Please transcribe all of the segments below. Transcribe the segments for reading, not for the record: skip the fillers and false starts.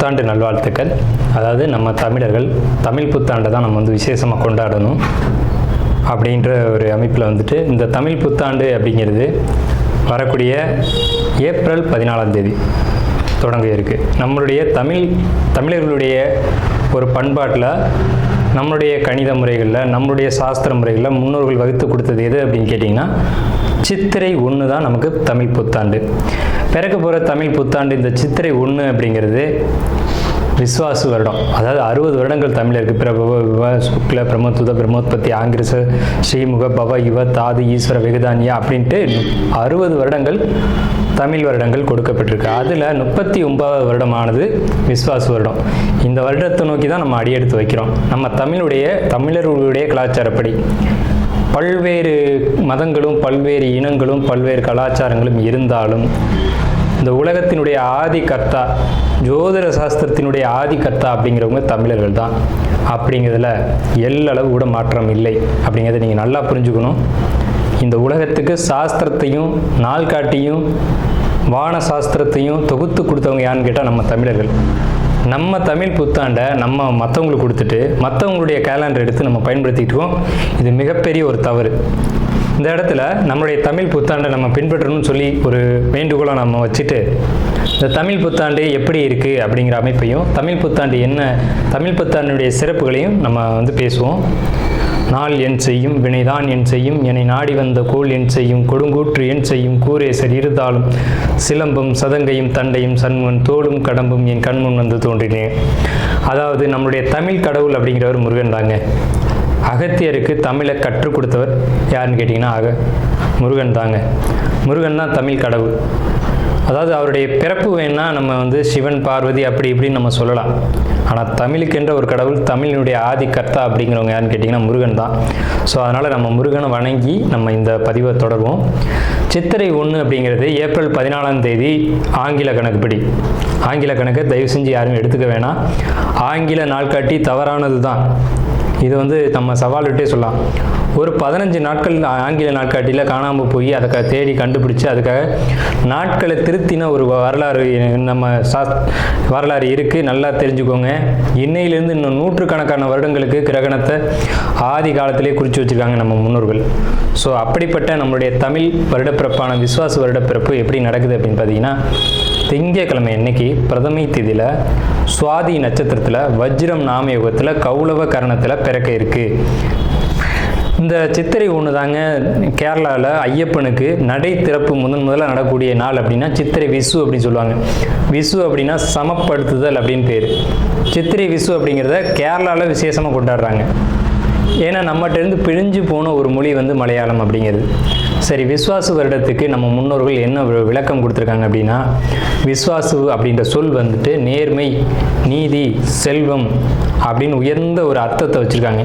புத்தாண்டு நல்வாழ்த்துக்கள். அதாவது நம்ம தமிழர்கள் தமிழ் புத்தாண்டை தான் நம்ம வந்து விசேஷமாக கொண்டாடணும் அப்படின்ற ஒரு அமைப்பில் வந்துட்டு இந்த தமிழ் புத்தாண்டு அப்படிங்கிறது வரக்கூடிய ஏப்ரல் 14 தொடங்க இருக்குது. நம்மளுடைய தமிழர்களுடைய ஒரு பண்பாட்டில், நம்மளுடைய கணித முறைகளில், நம்மளுடைய சாஸ்திர முறைகளில் முன்னோர்கள் வகுத்து கொடுத்தது எது அப்படின்னு கேட்டிங்கன்னா சித்திரை 1 தான் நமக்கு தமிழ் புத்தாண்டு. பிறக்க போகிற தமிழ் புத்தாண்டு இந்த சித்திரை 1 அப்படிங்கிறது விஸ்வாசு வருடம். அதாவது 60 வருடங்கள் தமிழருக்கு பிரபவ விவ சுக்ல பிரமோத்துத பிரம்மோத்பத்தி ஆங்கிரச ஸ்ரீமுக பவ யுவ தாது ஈஸ்வர வெகுதானியா அப்படின்ட்டு 60 வருடங்கள் தமிழ் வருடங்கள் கொடுக்கப்பட்டிருக்கு. அதில் 39வது வருடமானது விஸ்வாசு வருடம். இந்த வருடத்தை நோக்கி தான் நம்ம அடியெடுத்து வைக்கிறோம். நம்ம தமிழர்களுடைய கலாச்சாரப்படி பல்வேறு மதங்களும் பல்வேறு இனங்களும் பல்வேறு கலாச்சாரங்களும் இருந்தாலும் இந்த உலகத்தினுடைய ஆதி கர்த்தா, ஜோதிட சாஸ்திரத்தினுடைய ஆதி கர்த்தா அப்படிங்கிறவங்க தமிழர்கள் தான். அப்படிங்கிறதுல எல்லளவு கூட மாற்றம் இல்லை அப்படிங்கிறத நீங்கள் நல்லா புரிஞ்சுக்கணும். இந்த உலகத்துக்கு சாஸ்திரத்தையும் நாள்காட்டியும் வான சாஸ்திரத்தையும் தொகுத்து கொடுத்தவங்க யாருன்னு கேட்டால் நம்ம தமிழர்கள். நம்ம தமிழ் புத்தாண்டை நம்ம மற்றவங்களுக்கு கொடுத்துட்டு மற்றவங்களுடைய கேலண்டர் எடுத்து நம்ம பயன்படுத்திக்கிட்டோம். இது மிகப்பெரிய ஒரு தவறு. இந்த இடத்துல நம்மளுடைய தமிழ் புத்தாண்டை நம்ம பின்பற்றணும்னு சொல்லி ஒரு வேண்டுகோளை நம்ம வச்சுட்டு இந்த தமிழ் புத்தாண்டு எப்படி இருக்குது அப்படிங்கிற அமைப்பையும் தமிழ் புத்தாண்டு என்ன, தமிழ் புத்தாண்டுடைய சிறப்புகளையும் நம்ம வந்து பேசுவோம். நாள் என் செய்யும் வினைதான் என் செய்யும் என்னை நாடி வந்த கோள் என் செய்யும் கொடுங்கூற்று என் செய்யும் கூரேசர் இருந்தாலும் சிலம்பும் சதங்கையும் தண்டையும் சண்முன் தோளும் கடம்பும் என் கண்முன் வந்து தோன்றினேன். அதாவது நம்மளுடைய தமிழ் கடவுள் அப்படிங்கிறவர் முருகன் தாங்க. அகத்தியருக்கு தமிழை கற்றுக் கொடுத்தவர் யாருன்னு கேட்டிங்கன்னா முருகன் தாங்க. முருகன் தான் தமிழ் கடவுள். அதாவது அவருடைய பிறப்பு வேணால் நம்ம வந்து சிவன் பார்வதி அப்படி இப்படின்னு நம்ம சொல்லலாம். ஆனால் தமிழுக்கென்ற ஒரு கடவுள், தமிழினுடைய ஆதி கர்த்தா அப்படிங்கிறவங்க யாருன்னு கேட்டிங்கன்னா முருகன் தான். ஸோ அதனால் நம்ம முருகனை வணங்கி நம்ம இந்த பதிவை தொடர்வோம். சித்திரை 1 அப்படிங்கிறது ஏப்ரல் 14 ஆங்கில கணக்குப்படி. ஆங்கில கணக்கை தயவு செஞ்சு யாரும் எடுத்துக்க வேணாம். ஆங்கில நாள்காட்டி தவறானது தான். இது வந்து நம்ம சவால் விட்டே சொல்லலாம். ஒரு 15 நாட்கள் ஆங்கில நாட்காட்டியில் காணாமல் போய் அதை தேடி கண்டுபிடிச்சி அதுக்காக நாட்களை திருத்தின ஒரு வரலாறு நம்ம வரலாறு இருக்குது. நல்லா தெரிஞ்சுக்கோங்க. இன்னையிலேருந்து இன்னும் நூற்றுக்கணக்கான வருடங்களுக்கு கிரகணத்தை ஆதி காலத்திலே குறித்து வச்சுருக்காங்க நம்ம முன்னோர்கள். ஸோ அப்படிப்பட்ட நம்மளுடைய தமிழ் வருடப்பிறப்பான விஸ்வாச வருடப்பிறப்பு எப்படி நடக்குது அப்படின்னு பார்த்தீங்கன்னா, திங்கட்கிழமை அன்னைக்கு பிரதமை திதியில் சுவாதி நட்சத்திரத்தில் வஜ்ரம் நாமயோகத்தில் கௌளவ கரணத்தில் பிறக்க இருக்குது. இந்த சித்திரை 1 தாங்க கேரளாவில் ஐயப்பனுக்கு நடை திறப்பு முதல்ல நடக்கக்கூடிய நாள் அப்படின்னா சித்திரை விசு அப்படின்னு சொல்லுவாங்க. விசு அப்படின்னா சமப்படுத்துதல் அப்படின்னு பேர். சித்திரை விசு அப்படிங்கிறத கேரளாவில் விசேஷமாக கொண்டாடுறாங்க. ஏன்னா நம்மகிட்டேருந்து பிழிஞ்சு போன ஒரு மொழி வந்து மலையாளம் அப்படிங்கிறது. சரி, விஸ்வாசு வருடத்துக்கு நம்ம முன்னோர்கள் என்ன விளக்கம் கொடுத்துருக்காங்க அப்படின்னா, விஸ்வாசு அப்படின்ற சொல் வந்துட்டு நேர்மை, நீதி, செல்வம் அப்படின்னு உயர்ந்த ஒரு அர்த்தத்தை வச்சுருக்காங்க.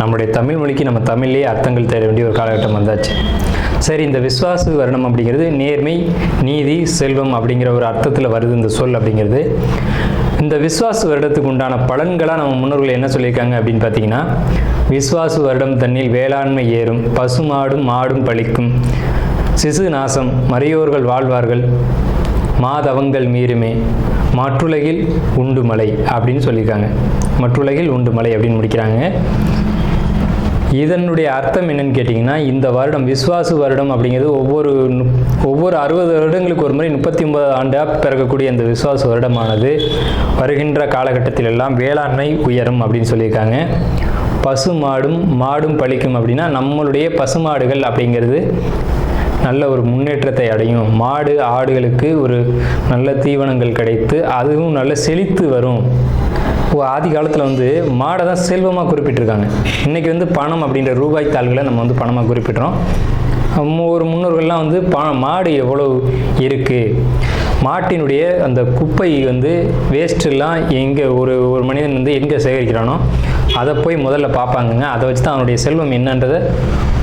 நம்முடைய தமிழ் மொழிக்கு நம்ம தமிழ்லேயே அர்த்தங்கள் தேட வேண்டிய ஒரு காலகட்டம் வந்தாச்சு. சரி, இந்த விஸ்வாசு வருடம் அப்படிங்கிறது நேர்மை, நீதி, செல்வம் அப்படிங்கிற ஒரு அர்த்தத்தில் வருது இந்த சொல் அப்படிங்கிறது. இந்த விஸ்வாசு வருடத்துக்கு உண்டான பலன்களாக நம்ம முன்னோர்கள் என்ன சொல்லியிருக்காங்க அப்படின்னு பார்த்தீங்கன்னா, விஸ்வாசு வருடம் தன்னில் வேளாண்மை ஏறும், பசுமாடும் மாடும் பழிக்கும், சிசு நாசம், மறையோர்கள் வாழ்வார்கள், மாதவங்கள் மீறுமே, மற்றுலகில் உண்டு மலை அப்படின்னு சொல்லியிருக்காங்க. மற்றுலகில் உண்டு மலை அப்படின்னு முடிக்கிறாங்க. இதனுடைய அர்த்தம் என்னன்னு கேட்டிங்கன்னா, இந்த வருடம் விஸ்வாசு வருடம் அப்படிங்கிறது ஒவ்வொரு 60 வருடங்களுக்கு ஒரு முறை 39 ஆண்டாக பிறக்கக்கூடிய இந்த விஸ்வாசு வருடமானது வருகின்ற காலகட்டத்தில் எல்லாம் வேளாண்மை உயரும் அப்படின்னு சொல்லியிருக்காங்க. மாடும் பழிக்கும் அப்படின்னா நம்மளுடைய பசுமாடுகள் அப்படிங்கிறது நல்ல ஒரு முன்னேற்றத்தை அடையும். மாடு ஆடுகளுக்கு ஒரு நல்ல தீவனங்கள் கிடைத்து அதுவும் நல்ல செழித்து வரும். ஆதி காலத்தில் வந்து மாடை தான் செல்வமாக குறிப்பிட்டிருக்காங்க. இன்றைக்கி வந்து பணம் அப்படின்ற ரூபாய் தாள்களை நம்ம வந்து பணமாக குறிப்பிட்றோம். ஒரு முன்னோர்கள்லாம் வந்து மாடு எவ்வளோ இருக்குது, மாட்டினுடைய அந்த குப்பை வந்து வேஸ்ட்டெல்லாம் எங்கே ஒரு மனிதன் வந்து எங்கே சேகரிக்கிறானோ அதை போய் முதல்ல பார்ப்பாங்கங்க. அதை வச்சு தான் அவனுடைய செல்வம் என்னன்றதை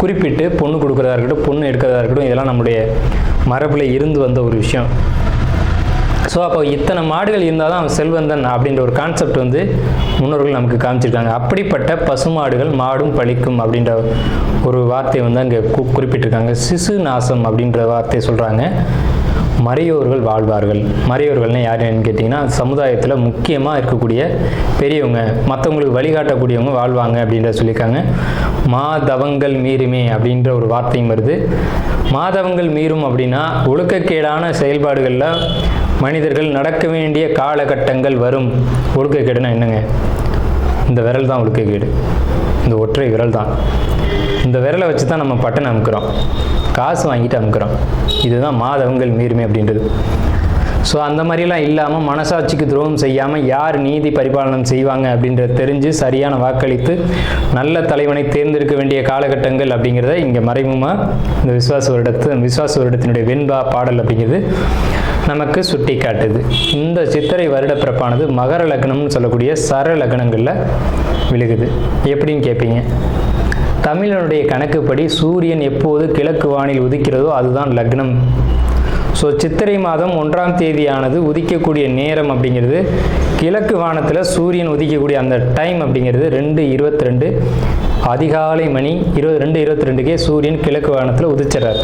குறிப்பிட்டு பொண்ணு கொடுக்குறதா இருக்கட்டும், பொண்ணு எடுக்கிறதா இருக்கட்டும், இதெல்லாம் நம்முடைய மரபில் இருந்து வந்த ஒரு விஷயம். ஸோ அப்போ இத்தனை மாடுகள் இருந்தால் தான் அவன் செல்வந்தன் அப்படின்ற ஒரு கான்செப்ட் வந்து முன்னோர்கள் நமக்கு காமிச்சிருக்காங்க. அப்படிப்பட்ட பசுமாடுகள் மாடும் பழிக்கும் அப்படின்ற ஒரு வார்த்தையை வந்து அங்கே குறிப்பிட்டிருக்காங்க. சிசு நாசம் அப்படின்ற வார்த்தையை சொல்கிறாங்க. மறையோர்கள் வாழ்வார்கள். மறையோர்கள்னு யாருன்னு கேட்டிங்கன்னா சமுதாயத்தில் முக்கியமாக இருக்கக்கூடிய பெரியவங்க, மற்றவங்களுக்கு வழிகாட்டக்கூடியவங்க வாழ்வாங்க அப்படின்ற சொல்லியிருக்காங்க. மாதவங்கள் மீறுமே அப்படின்ற ஒரு வார்த்தையும் வருது. மாதவங்கள் மீறும் அப்படின்னா ஒழுக்கக்கேடான செயல்பாடுகளில் மனிதர்கள் நடக்க வேண்டிய காலகட்டங்கள் வரும். ஒழுக்கக்கேடுனா என்னங்க? இந்த விரல் தான் ஒழுக்கக்கேடு, இந்த ஒற்றை விரல் தான். இந்த விரலை வச்சு தான் நம்ம பட்டனை அமுக்கிறோம், காசு வாங்கிட்டு அமுக்கிறோம். இதுதான் மாதவங்கள் மீறுமே அப்படின்றது. ஸோ அந்த மாதிரிலாம் இல்லாமல் மனசாட்சிக்கு துரோகம் செய்யாமல் யார் நீதி பரிபாலனம் செய்வாங்க அப்படின்றத தெரிஞ்சு சரியான வாக்களித்து நல்ல தலைவனை தேர்ந்தெடுக்க வேண்டிய காலகட்டங்கள் அப்படிங்கிறத இங்கே மறைமுகமாக இந்த விசுவாச வருடத்தினுடைய வெண்பா பாடல் அப்படிங்கிறது நமக்கு சுட்டி காட்டுது. இந்த சித்திரை வருட பிறப்பானது மகர லக்னம்னு சொல்லக்கூடிய சர லக்னங்களில் விழுகுது. எப்படின்னு கேட்பீங்க? தமிழனுடைய கணக்குப்படி சூரியன் எப்போது கிழக்கு வானில் உதிக்கிறதோ அதுதான் லக்னம். ஸோ சித்திரை மாதம் 1ஆம் தேதியானது உதிக்கக்கூடிய நேரம் அப்படிங்கிறது கிழக்கு வானத்தில் சூரியன் உதிக்கக்கூடிய அந்த டைம் அப்படிங்கிறது 2:22 அதிகாலை மணி 2:22க்கே சூரியன் கிழக்கு வானத்தில் உதிச்சிடறாரு.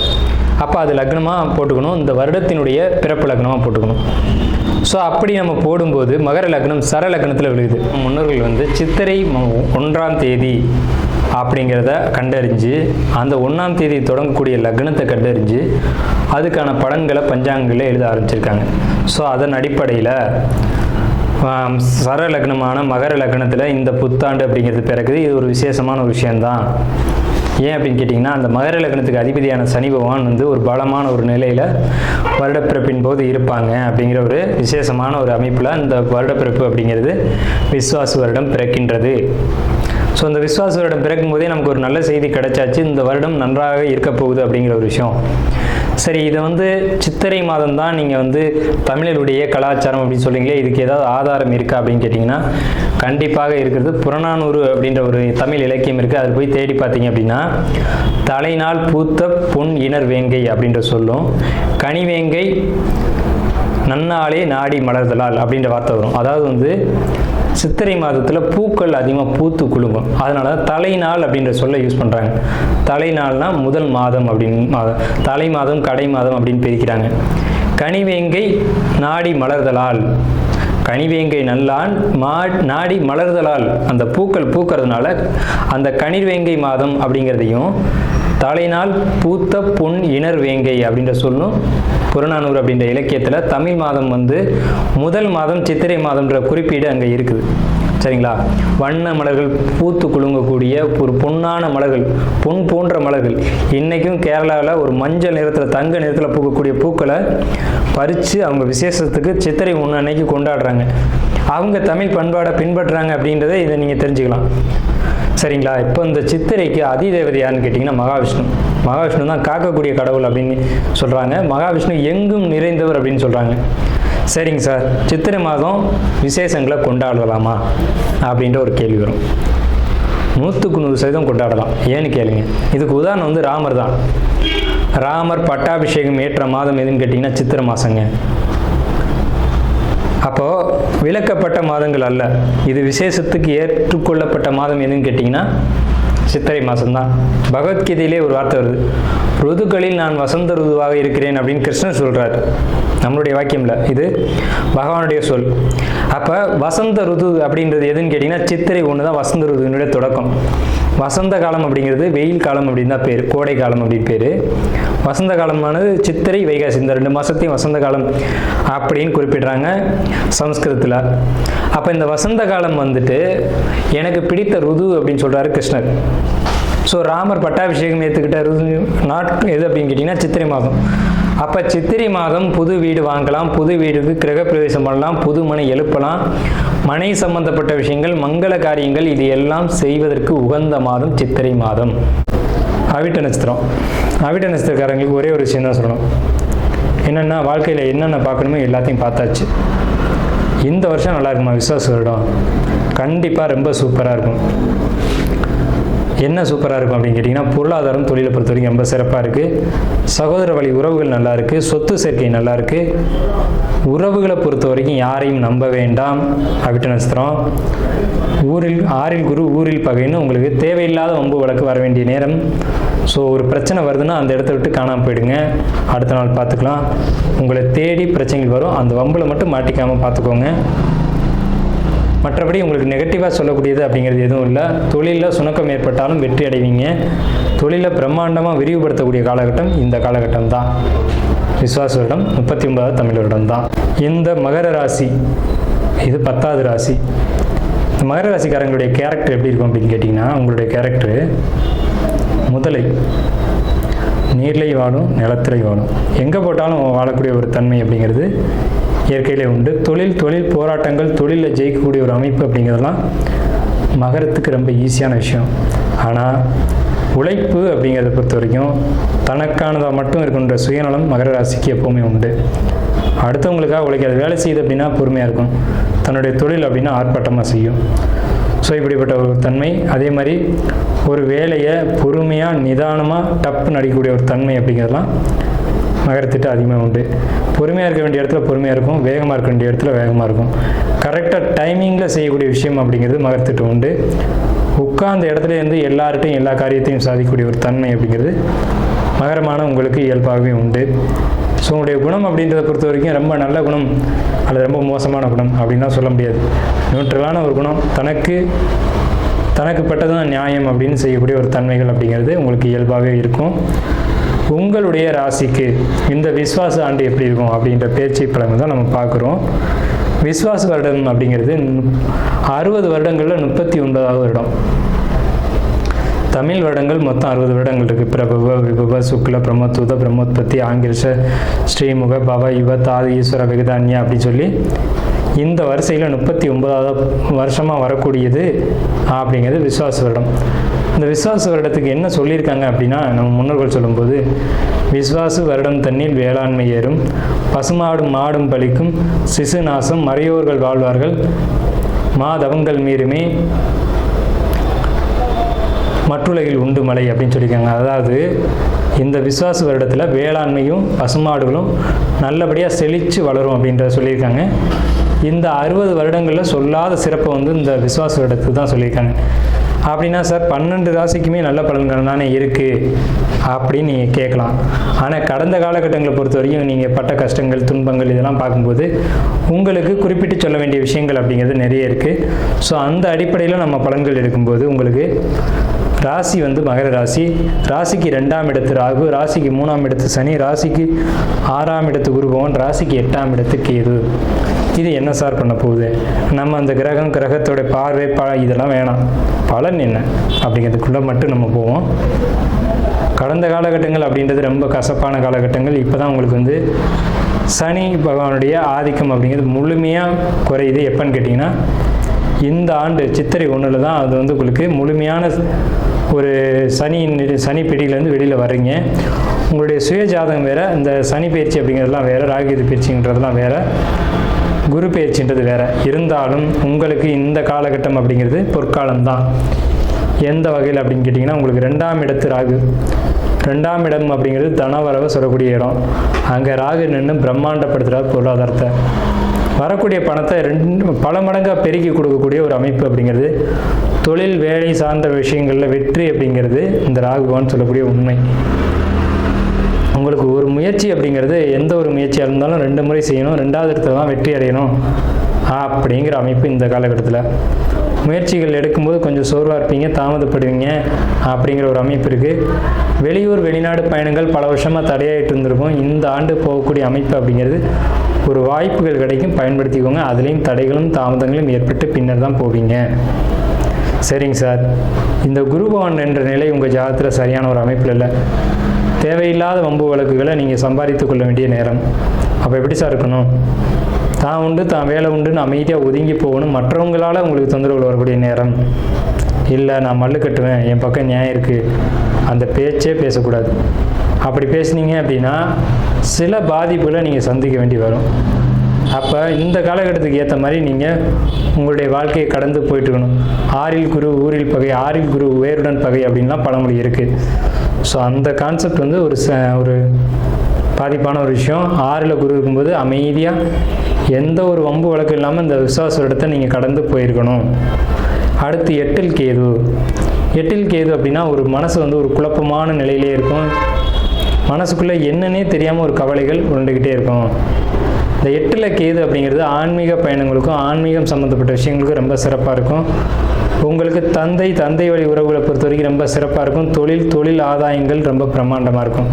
அப்போ அது லக்னமாக போட்டுக்கணும், இந்த வருடத்தினுடைய பிறப்பு லக்னமாக போட்டுக்கணும். ஸோ அப்படி நம்ம போடும்போது மகர லக்னம் சர லக்னத்தில் விழுகுது. முன்னோர்கள் சித்திரை 1ஆம் தேதி அப்படிங்கிறத கண்டறிஞ்சு அந்த 1ஆம் தேதி தொடங்கக்கூடிய லக்னத்தை கண்டறிஞ்சு அதுக்கான பலன்களை பஞ்சாங்கங்களில் எழுத ஆரம்பிச்சிருக்காங்க. ஸோ அதன் அடிப்படையில் சர லக்னமான மகர லக்னத்தில் இந்த புத்தாண்டு அப்படிங்கிறது பிறகுது. இது ஒரு விசேஷமான ஒரு விஷயந்தான். ஏன் அப்படின்னு கேட்டிங்கன்னா, அந்த மகர லக்னத்துக்கு அதிபதியான சனி பகவான் ஒரு பலமான ஒரு நிலையில் வருடப்பிறப்பின் போது இருப்பாங்க அப்படிங்கிற ஒரு விசேஷமான ஒரு அமைப்பில் இந்த வருடப்பிறப்பு அப்படிங்கிறது விஸ்வாச வருடம் பிறக்கின்றது. ஸோ இந்த விஸ்வாச வருடம் பிறக்கும் போதே நமக்கு ஒரு நல்ல செய்தி கிடைச்சாச்சு, இந்த வருடம் நன்றாக இருக்க போகுது அப்படிங்கிற ஒரு விஷயம். சரி, இதை சித்திரை மாதம் தான் நீங்கள் தமிழருடைய கலாச்சாரம் அப்படின்னு சொல்றீங்களே, இதுக்கு ஏதாவது ஆதாரம் இருக்கா அப்படின்னு கேட்டிங்கன்னா கண்டிப்பாக இருக்கிறது. புறநானூறு அப்படின்ற ஒரு தமிழ் இலக்கியம் இருக்குது. அதில் போய் தேடி பார்த்தீங்க அப்படின்னா தலைநாள் பூத்த பொன் இணர் வேங்கை அப்படின்ற சொல்லும், கனிவேங்கை நன்னாளே நாடி மலர்தலால் அப்படின்ற வார்த்தை வரும். அதாவது சித்திரை மாதத்தில் பூக்கள் அதிகமாக பூத்து குலுங்கும். அதனால தலைநாள் அப்படின்ற சொல்ல யூஸ் பண்ணுறாங்க. தலைநாள்னா முதல் மாதம் அப்படின்னு, தலை மாதம் கடை மாதம் அப்படின்னு பிரிக்கிறாங்க. கனிவேங்கை நாடி மலர்தலால், கனிவேங்கை நல்லான் நாடி மலர்தலால், அந்த பூக்கள் பூக்கிறதுனால அந்த கனிவேங்கை மாதம் அப்படிங்கிறதையும் தலைநாள் பூத்த பொன் இணர் வேங்கை அப்படின்ற சொல்லும் புறநானூறு அப்படின்ற இலக்கியத்தில் தமிழ் மாதம் முதல் மாதம் சித்திரை மாதம்ன்ற குறிப்பீடு அங்கே இருக்குது. சரிங்களா? வண்ண மலர்கள் பூத்து குலுங்கக்கூடிய ஒரு பொன்னான மலர்கள், பொன் போன்ற மலர்கள். இன்றைக்கும் கேரளாவில் ஒரு மஞ்சள் நிறத்தில் தங்க நிறத்தில் பூக்கக்கூடிய பூக்களை பறித்து அவங்க விசேஷத்துக்கு சித்திரை 1 அன்னைக்கு கொண்டாடுறாங்க. அவங்க தமிழ் பண்பாடை பின்பற்றுறாங்க அப்படின்றத இதை நீங்கள் தெரிஞ்சுக்கலாம். சரிங்களா? இப்போ இந்த சித்திரைக்கு அதிதேவதை யாருன்னு கேட்டிங்கன்னா மகாவிஷ்ணு. மகாவிஷ்ணு தான் காக்கக்கூடிய கடவுள் அப்படின்னு சொல்கிறாங்க. மகாவிஷ்ணு எங்கும் நிறைந்தவர் அப்படின்னு சொல்கிறாங்க. சரிங்க சார், சித்திரை மாதம் விசேஷங்களை கொண்டாடலாமா அப்படின்ற ஒரு கேள்வி வரும். 100% கொண்டாடலாம். ஏன்னு கேளுங்க. இதுக்கு உதாரணம் ராமர் தான். ராமர் பட்டாபிஷேகம் ஏற்ற மாதம் எதுன்னு கேட்டிங்கன்னா சித்திரை மாதங்க. அப்போது விலக்கப்பட்ட மாதங்கள் அல்ல, இது விசேஷத்துக்கு ஏற்றுக்கொள்ளப்பட்ட மாதம் எதுன்னு கேட்டிங்கன்னா சித்திரை மாதம்தான். பகவத்கீதையிலே ஒரு வார்த்தை வருது, ருதுக்களில் நான் வசந்த ருதுவாக இருக்கிறேன் அப்படின்னு கிருஷ்ணன் சொல்கிறார். நம்மளுடைய வாக்கியம்ல, இது பகவானுடைய சொல். அப்போ வசந்த ருது அப்படின்றது எதுன்னு கேட்டிங்கன்னா சித்திரை 1 தான் வசந்த ருதுனுடைய தொடக்கம். வசந்த காலம் அப்படிங்கிறது வெயில் காலம் அப்படின்னு தான் பேர், கோடை காலம் அப்படின்னு பேர். வசந்த காலமானது சித்திரை வைகாசி, இந்த 2 மாதத்தையும் வசந்த காலம் அப்படின்னு குறிப்பிடுறாங்க சமஸ்கிருதத்தில். அப்போ இந்த வசந்த காலம் எனக்கு பிடித்த ருது அப்படின்னு சொல்கிறாரு கிருஷ்ணர். ஸோ ராமர் பட்டாபிஷேகம் ஏற்றுக்கிட்ட நாட்கள் எது அப்படின்னு கேட்டிங்கன்னா சித்திரை மாதம். அப்போ சித்திரை மாதம் புது வீடு வாங்கலாம், புது வீடுக்கு கிரகப்பிரவேசம் பண்ணலாம், புது மனை எழுப்பலாம், மனை சம்பந்தப்பட்ட விஷயங்கள், மங்கள காரியங்கள், இது எல்லாம் செய்வதற்கு உகந்த மாதம் சித்திரை மாதம். அவிட்ட நட்சத்திரம். அவிட்ட நட்சத்திரக்காரங்களுக்கு ஒரே ஒரு விஷயம் தான் சொல்லணும். என்னென்னா, வாழ்க்கையில் என்னென்ன பார்க்கணுமோ எல்லாத்தையும் பார்த்தாச்சு. இந்த வருஷம் நல்லா இருக்குமா? விஸ்வாச வருடம் கண்டிப்பாக ரொம்ப சூப்பராக இருக்கும். என்ன சூப்பராக இருக்கும் அப்படின்னு கேட்டிங்கன்னா, பொருளாதாரம் தொழிலை பொறுத்த வரைக்கும் ரொம்ப சிறப்பாக இருக்குது. சகோதர வழி உறவுகள் நல்லா இருக்குது. சொத்து சேர்க்கை நல்லா இருக்குது. உறவுகளை பொறுத்த வரைக்கும் யாரையும் நம்ப வேண்டாம். அவிட்ட நட்சத்திரம். ஆறில் குரு ஊரில் பகைன்னு உங்களுக்கு தேவையில்லாத வம்பு வழக்கு வர வேண்டிய நேரம் ஸோ ஒரு பிரச்சனை வருதுன்னா அந்த இடத்த விட்டு காணாமல் போயிடுங்க, அடுத்த நாள் பார்த்துக்கலாம். உங்களை தேடி பிரச்சனைகள் வரும், அந்த வம்பில் மட்டும் மாட்டிக்காமல் பார்த்துக்கோங்க. மற்றபடி உங்களுக்கு நெகட்டிவாக சொல்லக்கூடியது அப்படிங்கிறது எதுவும் இல்லை. தொழிலில் சுணக்கம் ஏற்பட்டாலும் வெற்றி அடைவீங்க. தொழிலை பிரம்மாண்டமாக விரிவுபடுத்தக்கூடிய காலகட்டம் இந்த காலகட்டம் தான். விஸ்வாச வருடம் 39வது தமிழ் வருடம் தான். இந்த மகர ராசி இது 10வது ராசி. இந்த மகர ராசிக்காரங்களுடைய கேரக்டர் எப்படி இருக்கும் அப்படின்னு கேட்டிங்கன்னா, உங்களுடைய கேரக்டரு முதலை நீர்லை வாழும், நிலத்திலை வாழும், எங்கே போட்டாலும் வாழக்கூடிய ஒரு தன்மை அப்படிங்கிறது இயற்கையிலே உண்டு. தொழில் போராட்டங்கள், தொழிலில் ஜெயிக்கக்கூடிய ஒரு அமைப்பு அப்படிங்கிறதெல்லாம் மகரத்துக்கு ரொம்ப ஈஸியான விஷயம். ஆனால் உழைப்பு அப்படிங்கிறத பொறுத்த வரைக்கும் தனக்கானதாக மட்டும் இருக்கின்ற சுயநலம் மகர ராசிக்கு எப்போவுமே உண்டு. அடுத்தவங்களுக்காக உழைக்காது. வேலை செய்யுது அப்படின்னா பொறுமையாக இருக்கும், தன்னுடைய தொழில் அப்படின்னா ஆர்ப்பாட்டமாக செய்யும். ஸோ இப்படிப்பட்ட ஒரு தன்மை. அதே மாதிரி ஒரு வேலையை பொறுமையாக நிதானமாக டப்புன்னு அடிக்கக்கூடிய ஒரு தன்மை அப்படிங்கிறதுலாம் மகரத்திட்ட அதிகமாக உண்டு. பொறுமையாக இருக்க வேண்டிய இடத்துல பொறுமையாக இருக்கும், வேகமாக இருக்க வேண்டிய இடத்துல வேகமாக இருக்கும். கரெக்டாக டைமிங்கில் செய்யக்கூடிய விஷயம் அப்படிங்கிறது மகரத்திட்ட உண்டு. உட்கார்ந்த இடத்துல இருந்து எல்லார்ட்டையும் எல்லா காரியத்தையும் சாதிக்கக்கூடிய ஒரு தன்மை அப்படிங்கிறது மகரமான உங்களுக்கு இயல்பாகவே உண்டு. ஸோ உங்களுடைய குணம் அப்படின்றத பொறுத்த வரைக்கும் ரொம்ப நல்ல குணம் அல்லது ரொம்ப மோசமான குணம் அப்படின்லாம் சொல்ல முடியாது. நியூட்ரலான ஒரு குணம், தனக்கு பட்டதான் நியாயம் அப்படின்னு செய்யக்கூடிய ஒரு தன்மைகள் அப்படிங்கிறது உங்களுக்கு இயல்பாகவே இருக்கும். உங்களுடைய ராசிக்கு இந்த விஸ்வாச ஆண்டு எப்படி இருக்கும் அப்படின்ற பேச்சு பலன் தான் நம்ம பார்க்குறோம். விஸ்வாச வருடம் அப்படிங்கிறது 60 வருடங்களில் 39வது வருடம். தமிழ் வருடங்கள் மொத்தம் 60 வருடங்கள் இருக்குது. பிரபவ, விபவ, சுக்ல, பிரம்மோத்வத, பிரம்மோத்பத்தி, ஆங்கிரச, ஸ்ரீமுக, பவ, யுவ, தாது, ஈஸ்வர, விகதான்யா அப்படின்னு சொல்லி இந்த வரிசையில் 39வது வருஷமாக வரக்கூடியது அப்படிங்கிறது விஸ்வாச வருடம். இந்த விஸ்வாச வருடத்துக்கு என்ன சொல்லியிருக்காங்க அப்படின்னா, நம்ம முன்னோர்கள் சொல்லும்போது, விஸ்வாச வருடம் தன்னில் வேளாண்மை ஏறும், பசுமாடும் மாடும் பலிக்கும், சிசு நாசம், மறையோர்கள் வாழ்வார்கள், மாதவங்கள் மீறுமே, மற்றுலகில் உண்டு மலை அப்படின்னு சொல்லியிருக்காங்க. அதாவது இந்த விஸ்வாச வருடத்தில் வேளாண்மையும் பசுமாடுகளும் நல்லபடியாக செழித்து வளரும் அப்படின்றத சொல்லியிருக்காங்க. இந்த 60 வருடங்களில் சொல்லாத சிறப்பை இந்த விஸ்வாச வருடத்துக்கு தான் சொல்லியிருக்காங்க. அப்படின்னா சார் 12 ராசிக்குமே நல்ல பலன்கள் தானே இருக்குது அப்படின்னு நீங்கள் கேட்கலாம். ஆனால் கடந்த காலகட்டங்களை பொறுத்த வரைக்கும் நீங்கள் பட்ட கஷ்டங்கள், துன்பங்கள் இதெல்லாம் பார்க்கும்போது உங்களுக்கு குறிப்பிட்டு சொல்ல வேண்டிய விஷயங்கள் அப்படிங்கிறது நிறைய இருக்குது. ஸோ அந்த அடிப்படையில் நம்ம பலன்கள் எடுக்கும்போது உங்களுக்கு ராசி மகர ராசி, ராசிக்கு 2ஆம் இடத்து ராகு, ராசிக்கு 3ஆம் இடத்து சனி, ராசிக்கு 6ஆம் இடத்து குரு பகவான், ராசிக்கு 8ஆம் இடத்து கேது. இது என்ன சார் பண்ண போகுது? நம்ம அந்த கிரகத்தோட பார்வை இதெல்லாம் வேணாம், பலன் என்ன அப்படிங்கிறதுக்குள்ளே மட்டும் நம்ம போவோம். கடந்த காலகட்டங்கள் அப்படின்றது ரொம்ப கசப்பான காலகட்டங்கள். இப்போ தான் உங்களுக்கு சனி பகவானுடைய ஆதிக்கம் அப்படிங்கிறது முழுமையாக குறையுது. எப்போன்னு கேட்டிங்கன்னா, இந்த ஆண்டு சித்திரை 1 தான் அது உங்களுக்கு முழுமையான ஒரு சனி பிடியிலேருந்து வெளியில் வர்றீங்க. உங்களுடைய சுய ஜாதகம் வேறு, இந்த சனி பயிற்சி அப்படிங்கிறதுலாம் வேறு, ராகு பயிற்சின்றதுலாம் வேறு, குரு பயிற்சின்றது வேறு. இருந்தாலும் உங்களுக்கு இந்த காலகட்டம் அப்படிங்கிறது பொற்காலம்தான். எந்த வகையில் அப்படின்னு கேட்டிங்கன்னா, உங்களுக்கு 2ஆம் இடத்து ராகு, 2ஆம் இடம் அப்படிங்கிறது தனவரவை சொல்லக்கூடிய இடம். அங்கே ராகு நின்று பிரம்மாண்டப்படுத்துகிறார் பொருளாதாரத்தை. வரக்கூடிய பணத்தை பல மடங்காக பெருக்கி கொடுக்கக்கூடிய ஒரு அமைப்பு அப்படிங்கிறது, தொழில் வேலை சார்ந்த விஷயங்களில் வெற்றி அப்படிங்கிறது இந்த ராகுவான்னு சொல்லக்கூடிய உண்மை. உங்களுக்கு ஒரு முயற்சி அப்படிங்கிறது எந்த ஒரு முயற்சியாக இருந்தாலும் 2 முறை செய்யணும், 2வது இடத்துல தான் வெற்றி அடையணும் அப்படிங்கிற அமைப்பு இந்த காலகட்டத்தில். முயற்சிகள் எடுக்கும்போது கொஞ்சம் சோர்வாக இருப்பீங்க, தாமதப்படுவீங்க அப்படிங்கிற ஒரு அமைப்பு இருக்குது. வெளியூர் வெளிநாடு பயணங்கள் பல வருஷமாக தடையாகிட்டு இருந்திருக்கும். இந்த ஆண்டு போகக்கூடிய அமைப்பு அப்படிங்கிறது ஒரு வாய்ப்புகள் கிடைக்கும், பயன்படுத்திக்கோங்க. அதுலேயும் தடைகளும் தாமதங்களும் ஏற்பட்டு பின்னர் தான் போவீங்க. சரிங்க சார், இந்த குரு பகவான் என்ற நிலை உங்கள் ஜாதகத்தில் சரியான ஒரு அமைப்பில் இல்லை. தேவையில்லாத வம்பு வழக்குகளை நீங்கள் சம்பாதித்து கொள்ள வேண்டிய நேரம். அப்போ எப்படி சார் இருக்கணும்? தான் உண்டு, தான் வேலை உண்டுன்னு அமைதியாக ஒதுங்கி போகணும். மற்றவங்களால் உங்களுக்கு தொந்தரவுகள் வரக்கூடிய நேரம் இல்லை. நான் மல்லு கட்டுவேன், என் பக்கம் நியாயம் இருக்குது, அந்த பேச்சே பேசக்கூடாது. அப்படி பேசுனீங்க அப்படின்னா சில பாதிப்புகளை நீங்கள் சந்திக்க வேண்டி வரும். அப்போ இந்த காலகட்டத்துக்கு ஏற்ற மாதிரி நீங்கள் உங்களுடைய வாழ்க்கையை கடந்து போயிட்டுருக்கணும். 6ல் குரு ஊரில் பகை, 6ல் குரு வேருடன் பகை அப்படின்லாம் பழமொழி இருக்குது. ஸோ அந்த கான்செப்ட் ஒரு பாதிப்பான ஒரு விஷயம். 6ல் குரு இருக்கும்போது அமைதியாக எந்த ஒரு வம்பு வழக்கு இல்லாமல் இந்த விசுவாச இடத்தை நீங்கள் கடந்து போயிருக்கணும். அடுத்து எட்டில் கேது. எட்டில் கேது அப்படின்னா ஒரு மனசு வந்து ஒரு குழப்பமான நிலையிலே இருக்கும். மனசுக்குள்ளே என்னன்னே தெரியாமல் ஒரு கவலைகள் உருண்டுக்கிட்டே இருக்கும். இந்த எட்டில் கேது அப்படிங்கிறது ஆன்மீக பயணங்களுக்கும் ஆன்மீகம் சம்மந்தப்பட்ட விஷயங்களுக்கும் ரொம்ப சிறப்பாக இருக்கும். உங்களுக்கு தந்தை வழி உறவுகளை பொறுத்த வரைக்கும் ரொம்ப சிறப்பாக இருக்கும். தொழில் ஆதாயங்கள் ரொம்ப பிரம்மாண்டமாக இருக்கும்.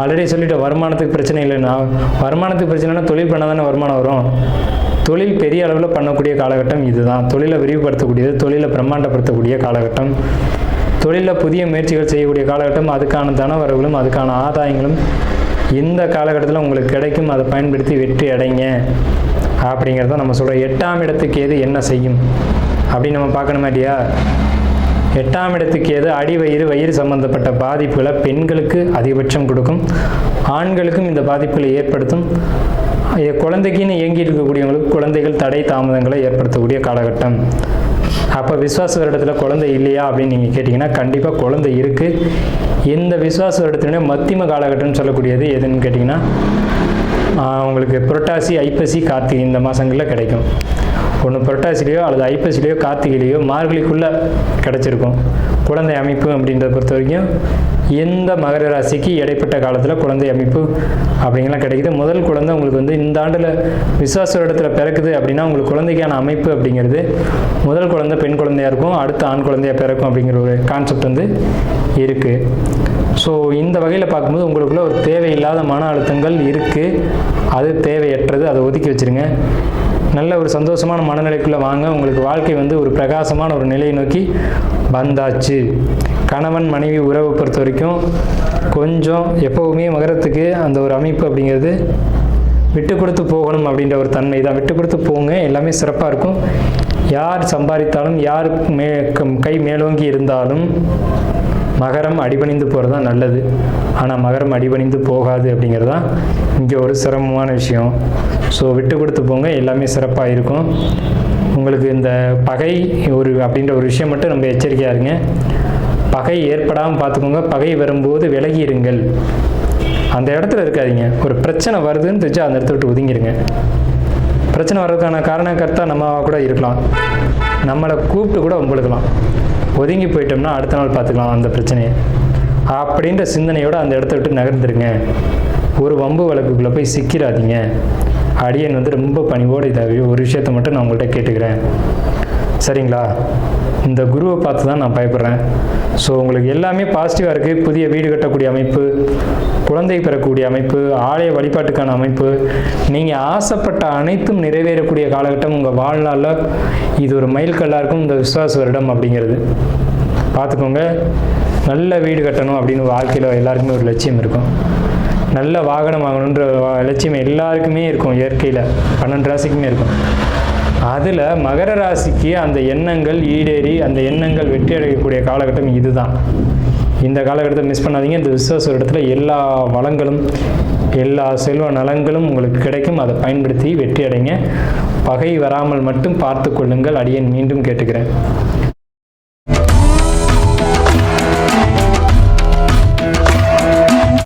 ஆல்ரெடி சொல்லிவிட்டு வருமானத்துக்கு பிரச்சனை இல்லைன்னா, வருமானத்துக்கு பிரச்சனைனா தொழில் பண்ணால் தானே வருமானம் வரும். தொழில் பெரிய அளவில் பண்ணக்கூடிய காலகட்டம் இதுதான். தொழிலை விரிவுபடுத்தக்கூடியது, தொழிலை பிரம்மாண்டப்படுத்தக்கூடிய காலகட்டம், தொழிலில் புதிய முயற்சிகள் செய்யக்கூடிய காலகட்டம். அதுக்கான தனவரவுகளும் அதுக்கான ஆதாயங்களும் இந்த காலகட்டத்தில் உங்களுக்கு கிடைக்கும். அதை பயன்படுத்தி வெற்றி அடைங்க அப்படிங்கிறத நம்ம சொல்கிறோம். 8ஆம் இடத்துக்கு எது என்ன செய்யும் அப்படின்னு நம்ம பார்க்கணுமா இல்லையா? 8ஆம் இடத்துக்கு எது வயிறு சம்பந்தப்பட்ட பாதிப்புகளை பெண்களுக்கு அதிகபட்சம் கொடுக்கும். ஆண்களுக்கும் இந்த பாதிப்புகளை ஏற்படுத்தும். குழந்தைக்குன்னு இயங்கிட்டு இருக்கக்கூடியவங்களுக்கு குழந்தைகள் தடை தாமதங்களை ஏற்படுத்தக்கூடிய காலகட்டம். அப்போ விஸ்வாச வருடத்தில் குழந்தை இல்லையா அப்படின்னு நீங்கள் கேட்டிங்கன்னா கண்டிப்பாக குழந்தை இருக்குது. இந்த விஸ்வாச வருடத்தினுடைய மத்தியம காலகட்டம்னு சொல்லக்கூடியது எதுன்னு கேட்டிங்கன்னா உங்களுக்கு புரட்டாசி, ஐப்பசி, கார்த்திகை இந்த மாதங்களில் கிடைக்கும். ஒன்று புரட்டாசிலேயோ அல்லது ஐப்பசிலேயோ கார்த்திகையிலேயோ மார்கழிக்குள்ளே கிடச்சிருக்கும் குழந்தை அமைப்பு அப்படின்றத பொறுத்த வரைக்கும். எந்த மகர ராசிக்கு இடைப்பட்ட காலத்தில் குழந்தை அமைப்பு அப்படிங்கலாம் கிடைக்குது. முதல் குழந்தை உங்களுக்கு வந்து இந்த ஆண்டில் விசுவாச வருடத்தில் பிறக்குது அப்படின்னா உங்களுக்கு குழந்தைக்கான அமைப்பு அப்படிங்கிறது முதல் குழந்தை பெண் குழந்தையாக இருக்கும், அடுத்த ஆண் குழந்தையாக பிறக்கும் அப்படிங்கிற ஒரு கான்செப்ட் வந்து இருக்குது. ஸோ இந்த வகையில் பார்க்கும்போது உங்களுக்குள்ள ஒரு தேவையில்லாத மன அழுத்தங்கள் இருக்குது. அது தேவையற்றது, அதை ஒதுக்கி வச்சுருங்க. நல்ல ஒரு சந்தோஷமான மனநிலைக்குள்ளே வாங்க. உங்களுக்கு வாழ்க்கை வந்து ஒரு பிரகாசமான ஒரு நிலையை நோக்கி வந்தாச்சு. கணவன் மனைவி உறவை பொறுத்த வரைக்கும் கொஞ்சம் எப்போவுமே மகரத்துக்கு அந்த ஒரு அமைப்பு அப்படிங்கிறது விட்டு கொடுத்து போகணும் அப்படின்ற ஒரு தன்மை தான். விட்டு கொடுத்து போங்க, எல்லாமே சிறப்பாக இருக்கும். யார் சம்பாதித்தாலும் யார் கை மேலோங்கி இருந்தாலும் மகரம் அடிபணிந்து போகிறது தான் நல்லது. ஆனால் மகரம் அடிபணிந்து போகாது அப்படிங்கிறது தான் இங்கே ஒரு சிரமமான விஷயம். ஸோ விட்டு கொடுத்து போங்க, எல்லாமே சிறப்பாக இருக்கும். உங்களுக்கு இந்த பகை அப்படின்ற ஒரு விஷயம் மட்டும் நம்ம எச்சரிக்கையாக இருங்க. பகை ஏற்படாமல் பார்த்துக்கோங்க. பகை வரும்போது விலகி இருங்கள், அந்த இடத்துல இருக்காதீங்க. ஒரு பிரச்சனை வருதுன்னு தெரிஞ்சு அந்த இடத்த விட்டு ஒதுங்கிடுங்க. பிரச்சனை வர்றதுக்கான காரணக்கர்த்தா நம்ம கூட இருக்கலாம், நம்மளை கூப்பிட்டு கூட உங்களுக்கலாம். ஒதுங்கி போயிட்டோம்னா அடுத்த நாள் பார்த்துக்கலாம் அந்த பிரச்சனையை அப்படின்ற சிந்தனையோடு அந்த இடத்த விட்டு நகர்ந்துருங்க. ஒரு வம்பு வழக்குக்குள்ளே போய் சிக்கிறாதீங்க. அடியன் வந்து ரொம்ப பணிவோடு இதாக ஒரு விஷயத்த மட்டும் நான் உங்கள்கிட்ட கேட்டுக்கிறேன், சரிங்களா? இந்த குருவை பார்த்து தான் நான் பயப்படுறேன். ஸோ உங்களுக்கு எல்லாமே பாசிட்டிவாக இருக்குது. புதிய வீடு கட்டக்கூடிய அமைப்பு, குழந்தை பெறக்கூடிய அமைப்பு, ஆலய வழிபாட்டுக்கான அமைப்பு, நீங்கள் ஆசைப்பட்ட அனைத்தும் நிறைவேறக்கூடிய காலகட்டம் உங்கள் வாழ்நாளில். இது ஒரு மைல்கல்லாக இருக்கும் இந்த விசுவாச வருடம் அப்படிங்கிறது. பார்த்துக்கோங்க. நல்ல வீடு கட்டணும் அப்படின்னு வாழ்க்கையில் எல்லாருக்குமே ஒரு லட்சியம் இருக்கும். நல்ல வாகனம் வாங்கணுன்ற லட்சியம் எல்லாருக்குமே இருக்கும். இயற்கையில் 12 ராசிக்குமே இருக்கும். அதில் மகர ராசிக்கு அந்த எண்ணங்கள் ஈடேறி அந்த எண்ணங்கள் வெற்றி அடையக்கூடிய காலகட்டம் இதுதான். இந்த காலகட்டத்தை மிஸ் பண்ணாதீங்க. இந்த விசுவாச இடத்துல எல்லா வளங்களும் எல்லா செல்வ நலங்களும் உங்களுக்கு கிடைக்கும். அதை பயன்படுத்தி வெற்றி அடைங்க. பகை வராமல் மட்டும் பார்த்து கொள்ளுங்கள். அடியேன் மீண்டும் கேட்டுக்கிறேன்.